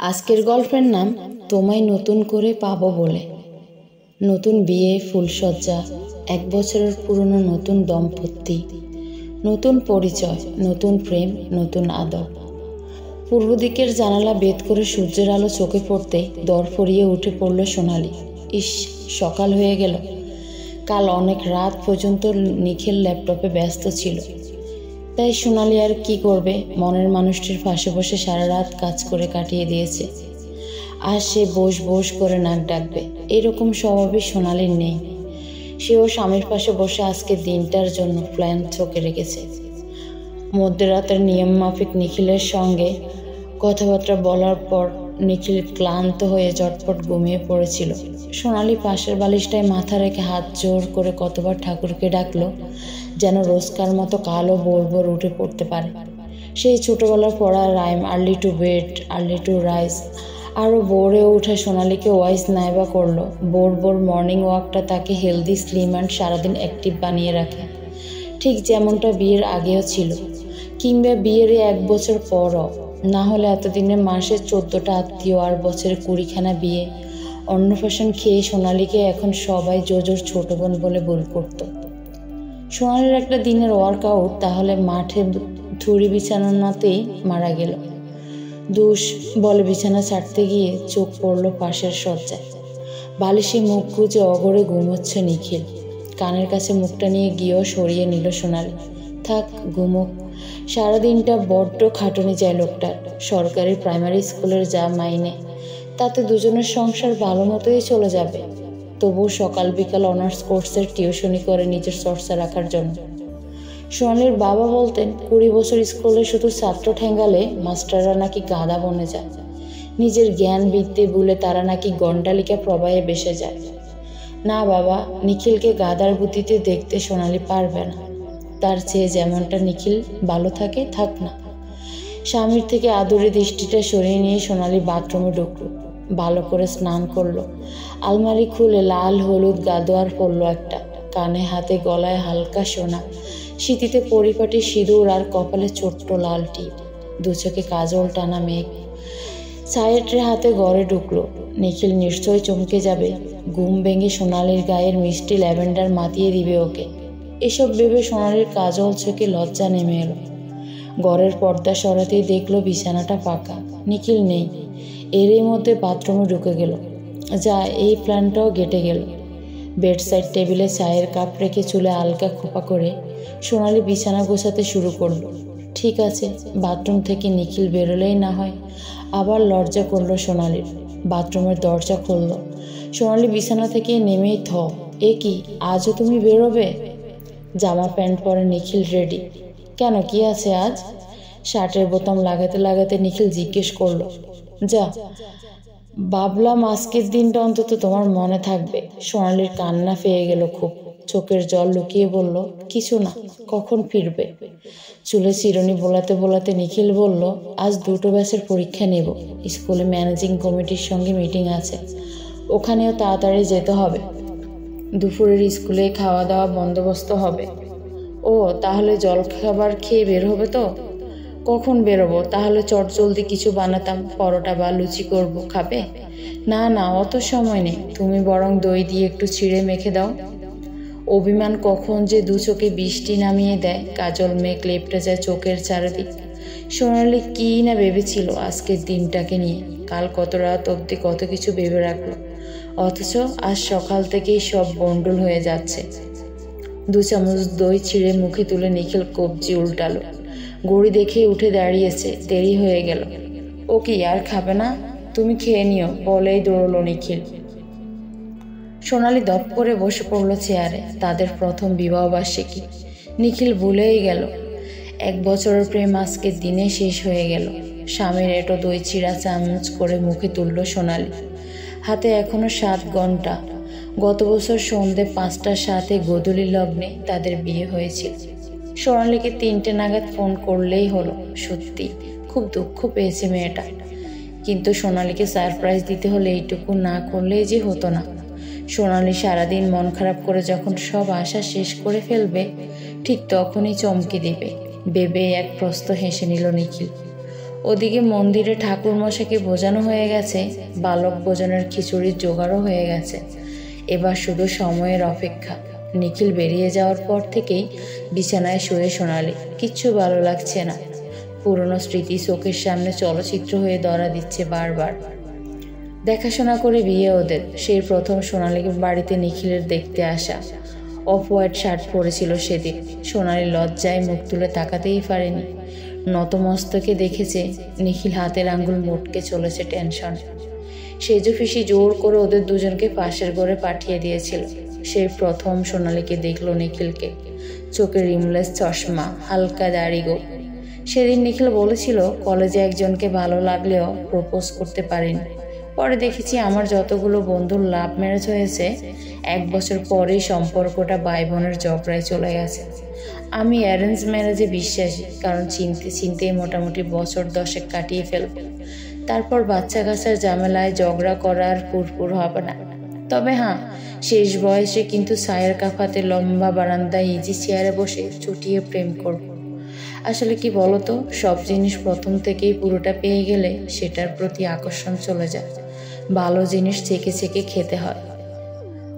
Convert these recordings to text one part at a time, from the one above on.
আজকের গল্পের নাম তোমায় নতুন করে পাবো বলে। নতুন বিয়ে, ফুলসজ্জা, 1 বছরের পুরনো নতুন দম্পতি, নতুন পরিচয়, নতুন প্রেম, নতুন আদর। পূর্ব দিকের জানালা বেদ করে সূর্যের আলো চোখে পড়তেই দর ফুরিয়ে উঠে পড়ল সোনালি। ইস, সকাল হয়ে গেল। কাল অনেক রাত পর্যন্ত নিখিল ল্যাপটপে ব্যস্ত ছিল, তাই সোনালি আর কি করবে, মনের মানুষটির পাশে বসে সারা রাত কাজ করে কাটিয়ে দিয়েছে। আর সে বস বস করে নাক ডাকবে, এরকম স্বভাবই সোনালির নেই। সেও স্বামীর পাশে বসে আজকে দিনটার জন্য প্ল্যান চোখে রেখেছে। মধ্যরাতের নিয়ম মাফিক নিখিলের সঙ্গে কথাবার্তা বলার পর নিখিল ক্লান্ত হয়ে ঝটপট ঘুমিয়ে পড়েছিল। সোনালি পাশের বালিশটায় মাথা রেখে হাত জোর করে কতবার ঠাকুরকে ডাকলো, যেন রোজকার মতো কালো ভোর ভোর উঠে পড়তে পারে। সেই ছোটবেলার পড়া rhyme, early to bed early to rise, আরও ভোরে ওঠা সোনালিকে ওয়াইজ নাইবা করলো। ভোর ভোর মর্নিং ওয়াকটা তাকে হেলদি, স্লিম অ্যান্ড সারাদিন অ্যাক্টিভ বানিয়ে রাখে, ঠিক যেমনটা বিয়ের আগেও ছিল, কিংবা বিয়ের 1 বছর পরও। না হলে এতদিনে মাসে 14টা আত্মীয় আর বছরে 20খানা বিয়ে, অন্নপ্রাশন খেয়ে সোনালিকে এখন সবাই জোজোর ছোট বোন বলে ভুল করত। সোনালির একটা দিনের ওয়ার্কআউট তাহলে মাঠে ধুড়ি বিছানাতেই মারা গেল। দুষ বলে বিছানা ছাড়তে গিয়ে চোখ পড়ল পাশের শয্যায়। বালিশে মুখ গুজে অগরে ঘুমোচ্ছে নিখিল। কানের কাছে মুখটা নিয়ে গিয়েও সরিয়ে নিল সোনালি। থাক, ঘুমোক। সারাদিনটা বড্ড খাটুনি যায় লোকটার। সরকারি প্রাইমারি স্কুলের যা মাইনে, তাতে দুজনের সংসার ভালো মতোই চলে যাবে। তবু সকাল বিকাল অনার্স কোর্সের টিউশনি করে নিজের চর্চা রাখার জন্য। সোনালির বাবা বলতেন 20 বছর স্কুলে শুধু ছাত্র ঠেঙ্গালে মাস্টাররা নাকি গাধা বনে যায়, নিজের জ্ঞান বিদ্যে ভুলে তারা নাকি গন্ডালিকা প্রবাহে ভেসে যায়। না বাবা, নিখিলকে গাধার বুদ্ধিতে দেখতে সোনালি পারবে না। তার চেয়ে যেমনটা নিখিল ভালো থাকে, থাক না। স্বামীর থেকে আদুরে দৃষ্টিটা সরিয়ে নিয়ে সোনালি বাথরুমে ঢুকলো, ভালো করে স্নান করলো। আলমারি খুলে লাল হলুদ গাদোয়ার পরলো একটা, কানে হাতে গলায় হালকা সোনা, সিঁথিতে পরিপাটি সিঁদুর আর কপালে ছোট্ট লাল টিপ, দু চোখে কাজল টানা মেঘ। চায়ের ট্রে হাতে ঘরে ঢুকলো। নিখিল নিশ্চয় চমকে যাবে, ঘুম ভেঙে সোনালির গায়ের মিষ্টি ল্যাভেন্ডার মাতিয়ে দিবে ওকে। এসব ভেবে সোনালির কাজল চোখে লজ্জা নেমে এলো। ঘরের পর্দা সরাতেই দেখলো বিছানাটা ফাঁকা, নিখিল নেই। এরই মধ্যে বাথরুমে ঢুকে গেল। যা, এই প্ল্যানটাও গেটে গেল। বেডসাইড টেবিলে চায়ের কাপ রেখে চুলে আলকা খোপা করে সোনালি বিছানা গোছাতে শুরু করলো। ঠিক আছে, বাথরুম থেকে নিখিল বেরোলেই না হয়। আবার লজ্জা করলো সোনালির। বাথরুমের দরজা খুলল। সোনালি বিছানা থেকে নেমেই এ কি, আজও তুমি বেরোবে? জামা প্যান্ট পরে নিখিল রেডি। কেন, কি আছে আজ? শার্টের বোতাম লাগাতে লাগাতে নিখিল জিজ্ঞেস করলো। যা, ভাবলাম আজকের দিনটা অন্তত তোমার মনে থাকবে। সোনালির কান্না পেয়ে গেল খুব, চোখের জল লুকিয়ে বলল, কিছু না, কখন ফিরবে? চুলে চিরুনি বোলাতে বোলাতে নিখিল বলল, আজ 2টো ব্যাচের পরীক্ষা নেব। স্কুলে ম্যানেজিং কমিটির সঙ্গে মিটিং আছে, ওখানেও তাড়াতাড়ি যেতে হবে। দুপুরের স্কুলে খাওয়া দাওয়া বন্দোবস্ত হবে। ও, তাহলে জলখাবার খেয়ে বের হবে তো? কখন বেরোবো? তাহলে চটজলদি কিছু বানাতাম, পরোটা বা লুচি করব, খাবে? না না, অত সময় নেই, তুমি বরং দই দিয়ে একটু চিড়ে মেখে দাও। অভিমান কখন যে 2 চোখে বৃষ্টি নামিয়ে দেয়, কাজল মেঘ লেপটে যায় চোখের চারিদিক। সোনালি কি না ভেবেছিল আজকের দিনটাকে নিয়ে। কাল কত রাত অবধি কত কিছু ভেবে রাখলো, অথচ আজ সকাল থেকেই সব বন্ডল হয়ে যাচ্ছে। 2 চামচ দই ছিঁড়ে মুখে তুলে নিখিল কবজি উল্টালো। ঘড়ি দেখে উঠে দাঁড়িয়েছে, দেরি হয়ে গেল। ও কি আর খাবে না? তুমি খেয়ে নিও বলেই দৌড়লো নিখিল। সোনালি দপ করে বসে পড়লো চেয়ারে। তাদের প্রথম বিবাহবার্ষিকী। নিখিল ভুলেই গেল 1 বছরের প্রেম আজকের দিনে শেষ হয়ে গেল। স্বামীর এটো দই চিড়া চামচ করে মুখে তুলল সোনালি। হাতে এখনো 7 ঘন্টা। গত বছর সন্ধ্যে 5টার সাথে গোধূলি লগ্নে তাদের বিয়ে হয়েছিল। সোনালিকে 3টে নাগাদ ফোন করলেই হলো। সত্যি খুব দুঃখ পেয়েছে মেয়েটা, কিন্তু সোনালিকে সারপ্রাইজ দিতে হলে এইটুকু না করলেই যে হতো না। সোনালি সারাদিন মন খারাপ করে যখন সব আশা শেষ করে ফেলবে, ঠিক তখনই চমকে দিবে ভেবে এক প্রস্ত হেসে নিল নিখিল। ওদিকে মন্দিরে ঠাকুরমশাইকে বোঝানো হয়ে গেছে, বালক ভোজনের খিচুড়ির জোগাড়ও হয়ে গেছে। এবার শুধু সময়ের অপেক্ষা। নিখিল বেরিয়ে যাওয়ার পর থেকেই বিছানায় শুয়ে সোনালি। কিচ্ছু ভালো লাগছে না। পুরনো স্মৃতি চোখের সামনে চলচ্চিত্র হয়ে ধরা দিচ্ছে বারবার। দেখাশোনা করে বিয়ে ওদের। সেই প্রথম সোনালিকে বাড়িতে নিখিলের দেখতে আসা। অফ হোয়াইট শার্ট পরেছিল সেদিন। সোনালি লজ্জায় মুখ তুলে তাকাতেই পারেনি। নতমস্তকে দেখেছে নিখিল হাতের আঙ্গুল মোটকে চলেছে টেনশন। সেজো ফিসি জোর করে ওদের দুজনকে পাশের ঘরে পাঠিয়ে দিয়েছিল। সেই প্রথম সোনালিকে দেখল নিখিলকে। চোখে রিমলেস চশমা, হালকা দাড়ি গো। সেদিন নিখিল বলেছিল কলেজে একজনকে ভালো লাগলেও প্রপোজ করতে পারেনি। পরে দেখেছি আমার যতগুলো বন্ধুর লাভ ম্যারেজ হয়েছে 1 বছর পরেই সম্পর্কটা ভাই বোনের ঝগড়ায় চলে গেছে। আমি অ্যারেঞ্জ ম্যারেজে বিশ্বাসী, কারণ চিনতে চিনতেই মোটামুটি বছর 10 কাটিয়ে ফেলব। তারপর বাচ্চা কাচ্চার ঝামেলায় ঝগড়া করার পুরপুর হবে না। তবে হ্যাঁ, শেষ বয়সে কিন্তু ছায়ের কাফাতে লম্বা বারান্দায় ইজি চেয়ারে বসে চুটিয়ে প্রেম করব। আসলে কি বলতো, সব জিনিস প্রথম থেকেই পুরোটা পেয়ে গেলে সেটার প্রতি আকর্ষণ চলে যায়। ভালো জিনিস চেকে চেকে খেতে হয়।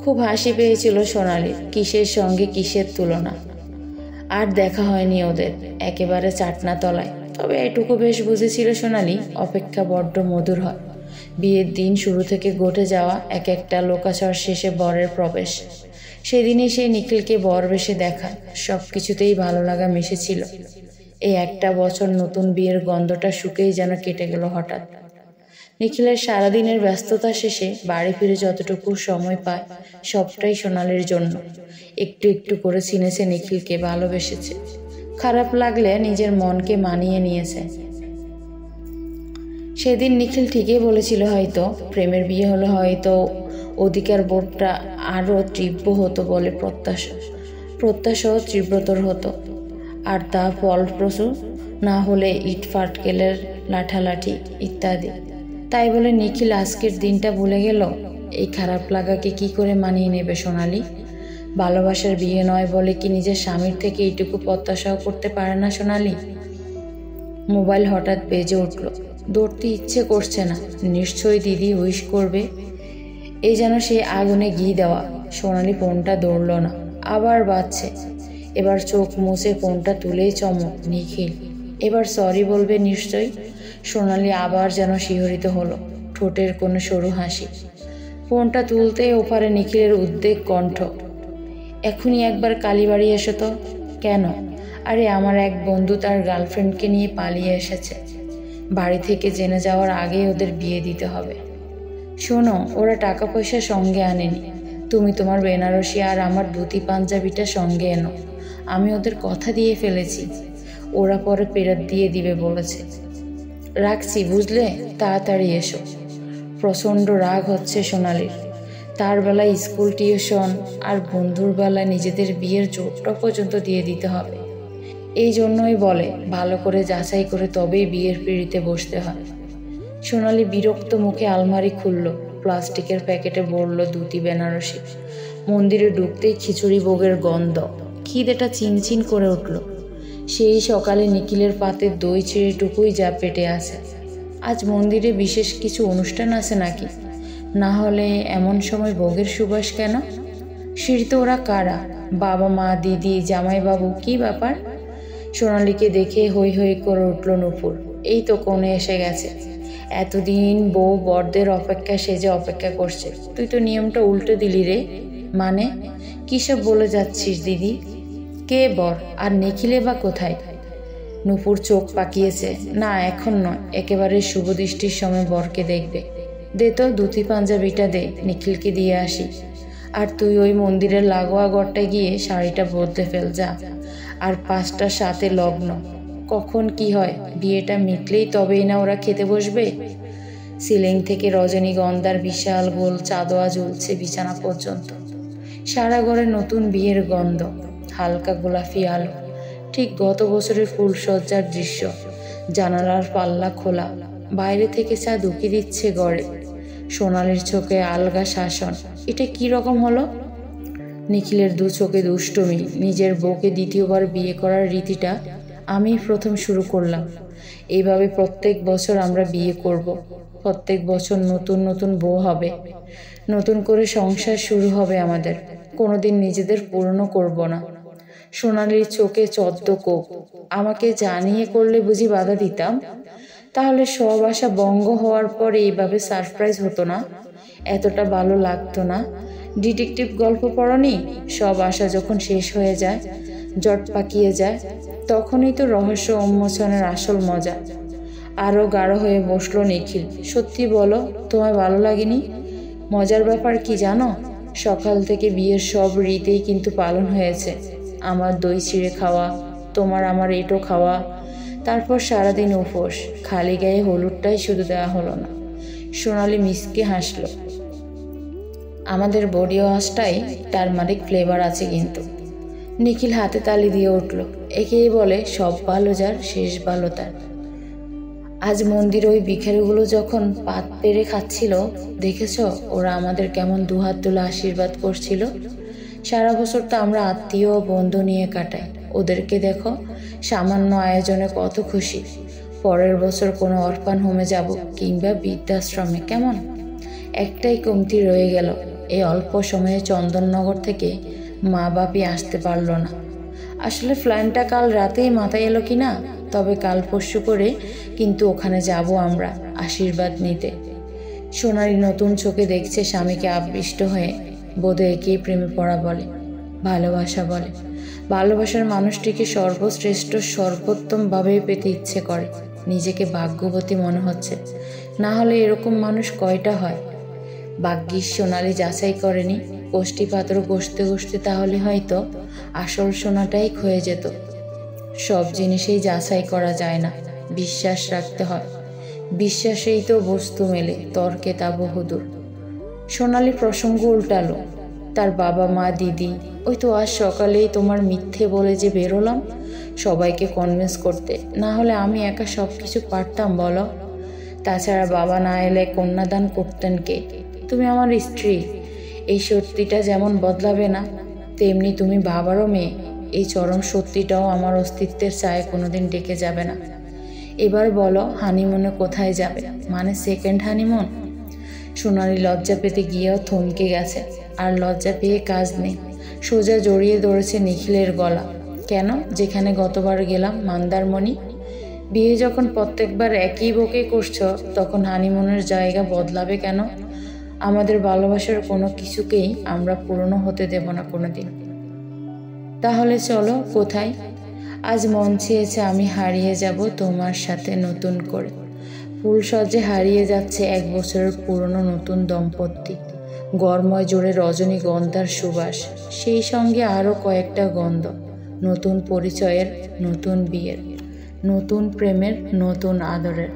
খুব হাসি পেয়েছিল সোনালির। কিসের সঙ্গে কিসের তুলনা। আর দেখা হয়নি ওদের, একেবারে চাটনা তলায়। তবে এটুকু বেশ বুঝেছিল সোনালি, অপেক্ষা বড্ড মধুর হয়। বিয়ের দিন শুরু থেকে ঘটে যাওয়া এক একটা লোকাচর শেষে বরের প্রবেশ। সেদিনই সেই নিখিলকে বর বেশে দেখা। সব কিছুতেই ভালো লাগা মিশেছিল। এই একটা বছর নতুন বিয়ের গন্ধটা শুকেই যেন কেটে গেল হঠাৎ। নিখিলের সারাদিনের ব্যস্ততা শেষে বাড়ি ফিরে যতটুকু সময় পায় সবটাই সোনালির জন্য। একটু একটু করে চিনেছে নিখিলকে, ভালোবেসেছে। খারাপ লাগলে নিজের মনকে মানিয়ে নিয়েছে। সেদিন নিখিল ঠিকই বলেছিল, হয়তো প্রেমের বিয়ে হলে হয়তো অধিকার বোধটা আরও তীব্র হতো বলে প্রত্যাশাও তীব্রতর হতো। আর তা ফলপ্রসূ না হলে ইট ফাটকেলের লাঠালাঠি ইত্যাদি। তাই বলে নিখিল আজকের দিনটা ভুলে গেল। এই খারাপ লাগাকে কি করে মানিয়ে নেবে সোনালি? ভালোবাসার বিয়ে নয় বলে কি নিজের স্বামীর থেকে এইটুকু প্রত্যাশাও করতে পারে না সোনালি? মোবাইল হঠাৎ বেজে উঠল। দৌড়তে ইচ্ছে করছে না। নিশ্চয়ই দিদি উইশ করবে। এই যেন সে আগুনে ঘি দেওয়া। সোনালি ফোনটা দৌড়ল না। আবার বাজছে। এবার চোখ মুছে ফোনটা তুলেই চমক, নিখিল। এবার সরি বলবে নিশ্চয়ই। সোনালি আবার যেন শিহরিত হলো। ঠোঁটের কোনো সরু হাসি। ফোনটা তুলতেই ওপারে নিখিলের উদ্বেগ কণ্ঠ। এখনই একবার কালীবাড়ি এসো তো। কেন? আরে আমার এক বন্ধু তার গার্লফ্রেন্ডকে নিয়ে পালিয়ে এসেছে। বাড়ি থেকে জেনে যাওয়ার আগেই ওদের বিয়ে দিতে হবে। শোনো, ওরা টাকা পয়সা সঙ্গে আনেনি। তুমি তোমার বেনারসি আর আমার ধুতি পাঞ্জাবিটা সঙ্গে এনো। আমি ওদের কথা দিয়ে ফেলেছি। ওরা পরে ফেরত দিয়ে দিবে বলেছে। রাখছি বুঝলে, তাড়াতাড়ি এসো। প্রচণ্ড রাগ হচ্ছে সোনালির। তার বেলায় স্কুল টিউশন আর বন্ধুর বেলায় নিজেদের বিয়ের জোরটা পর্যন্ত দিয়ে দিতে হবে। এই জন্যই বলে ভালো করে যাচাই করে তবেই বিয়ের পিঁড়িতে বসতে হয়। সোনালি বিরক্ত মুখে আলমারি খুলল। প্লাস্টিকের প্যাকেটে ভরল ধুতি বেনারসি। মন্দিরে ঢুকতেই খিচুড়ি ভোগের গন্ধ। খিদেটা চিনচিন করে উঠল। সেই সকালে নিখিলের পাতে দই চিড়েটুকুই যা পেটে আছে। আজ মন্দিরে বিশেষ কিছু অনুষ্ঠান আছে নাকি? না হলে এমন সময় ভোগের সুবাস কেন? সিঁড়িতে ওরা কারা? বাবা মা, দিদি, জামাইবাবু, কি ব্যাপার? সোনালিকে দেখে হই হই করে উঠল নূপুর। এই তো কোণে এসে গেছে। এতদিন বউ বরদের অপেক্ষা সেজে অপেক্ষা করছে। তুই তো নিয়মটা উল্টে দিলি রে। মানে কী সব বলে যাচ্ছিস দিদি? কে বর আর নিখিলে বা কোথায়? নূপুর চোখ পাকিয়েছে। না, এখন নয়, একেবারে শুভ দৃষ্টির সময় বরকে দেখবে। দে তো ধুতি পাঞ্জাবিটা দে, নিখিলকে দিয়ে আসি। আর তুই ওই মন্দিরের লাগোয়া ঘরটায় গিয়ে শাড়িটা বদলে ফেল যা। আর 5টার সাথে লগ্ন। কখন কি হয়? বিয়েটা মিটলেই তবেই না ওরা খেতে বসবে। সিলিং থেকে রজনীগন্ধার বিশাল গোল চাঁদোয়া ঝুলছে বিছানা পর্যন্ত। সারা ঘরে নতুন বিয়ের গন্ধ, হালকা গোলাপি আলো। ঠিক গত বছরের ফুলসজ্জার দৃশ্য। জানালার পাল্লা খোলা। বাইরে থেকে চাঁদ উকি দিচ্ছে ঘরে। সোনালির চোখে আলগা শাসন। এটা কি রকম হলো? নিখিলের দু চোখে দুষ্টুমি। নিজের বউকে দ্বিতীয়বার বিয়ে করার রীতিটা আমি প্রথম শুরু করলাম। এইভাবে প্রত্যেক বছর আমরা বিয়ে করব। প্রত্যেক বছর নতুন নতুন বউ হবে, নতুন করে সংসার শুরু হবে আমাদের। কোনোদিন নিজেদের পুরনো করব না। সোনালির চোখে চদ্দ কোপ। আমাকে জানিয়ে করলে বুঝি বাধা দিতাম? তাহলে সব আশা ভঙ্গ হওয়ার পর এইভাবে সারপ্রাইজ হতো না, এতটা ভালো লাগতো না। ডিটেকটিভ গল্প পড়নি? সব আশা যখন শেষ হয়ে যায়, জট পাকিয়ে যায়, তখনই তো রহস্য উন্মোচনের আসল মজা। আরও গাঢ় হয়ে বসলো নিখিল। সত্যি বলো, তোমায় ভালো লাগেনি? মজার ব্যাপার কি জানো? সকাল থেকে বিয়ের সব রীতিই কিন্তু পালন হয়েছে। আমার দই চিড়ে খাওয়া, তোমার আমার এঁটো খাওয়া, তারপর সারাদিন উপোস। খালি গায়ে হলুদটাই শুধু দেওয়া হলো না। সোনালি মিসকে হাসলো। আমাদের বডি ওয়াশটাই টারমারিক ফ্লেভার আছে কিন্তু। নিখিল হাতে তালি দিয়ে উঠল। একেই বলে সব ভালো যার শেষ ভালো তার। আজ মন্দিরে ওই ভিখারিগুলো যখন পাত পেরে খাচ্ছিল, দেখেছ ওরা আমাদের কেমন দুহাত তুলে আশীর্বাদ করছিল? সারা বছর তো আমরা আত্মীয় ও বন্ধু নিয়ে কাটাই, ওদেরকে দেখো সামান্য আয়োজনে কত খুশি। পরের বছর কোনো অরফান হোমে যাব কিংবা বৃদ্ধাশ্রমে, কেমন? একটাই কমতি রয়ে গেল, এই অল্প সময়ে চন্দননগর থেকে মা বাপি আসতে পারল না। আসলে প্ল্যানটা কাল রাতেই মাথায় এলো কি না, তবে কাল পরশু করে কিন্তু ওখানে যাব আমরা আশীর্বাদ নিতে। সোনালি নতুন চোখে দেখছে স্বামীকে আবিষ্ট হয়ে। বোধে একেই প্রেমে পড়া বলে, ভালোবাসা বলে। ভালোবাসার মানুষটিকে সর্বশ্রেষ্ঠ সর্বোত্তমভাবেই পেতে ইচ্ছে করে। নিজেকে ভাগ্যবতী মনে হচ্ছে। না হলে এরকম মানুষ কয়টা হয়? ভাগ্যিস সোনালি যাচাই করেনি। কোষ্ঠীপাত্র ঘষতে ঘষতে তাহলে হয়তো আসল সোনাটাই ক্ষয়ে যেত। সব জিনিসেই যাচাই করা যায় না, বিশ্বাস রাখতে হয়। বিশ্বাসেই তো বস্তু মেলে, তর্কে তা বহুদূর। সোনালি প্রসঙ্গ উল্টালো। তার বাবা মা দিদি, ওই তো আজ সকালেই তোমার মিথ্যে বলে যে বেরোলাম সবাইকে কনভিন্স করতে। না হলে আমি একা সব কিছু পারতাম বলো? তাছাড়া বাবা না এলে কন্যাদান করতেন কে? তুমি আমার স্ত্রী, এই সত্যিটা যেমন বদলাবে না, তেমনি তুমি বাবারও মেয়ে। এই চরম সত্যিটাও আমার অস্তিত্বের ছায়ে কোনোদিন ডেকে যাবে না। এবার বলো, হানিমুনে কোথায় যাবে? মানে সেকেন্ড হানিমুন? সোনালি লজ্জা পেতে গিয়েও থমকে গেছে। আর লজ্জা পেয়ে কাজ নেই। সোজা জড়িয়ে ধরেছে নিখিলের গলা। কেন? যেখানে গতবার গেলাম মন্দারমণি। বিয়ে যখন প্রত্যেকবার একই বকে করছো, তখন হানিমুনের জায়গা বদলাবে কেন? আমাদের ভালোবাসার কোনো কিছুকেই আমরা পুরনো হতে দেব না কোনোদিন। তাহলে চলো, কোথায়? আজ মন চেয়েছে আমি হারিয়ে যাব তোমার সাথে নতুন করে। ফুলসজ্জে হারিয়ে যাচ্ছে 1 বছরের পুরনো নতুন দম্পতি। গরময় জোরে রজনীগন্ধার সুবাস, সেই সঙ্গে আরও কয়েকটা গন্ধ। নতুন পরিচয়ের, নতুন বিয়ের, নতুন প্রেমের, নতুন আদরের।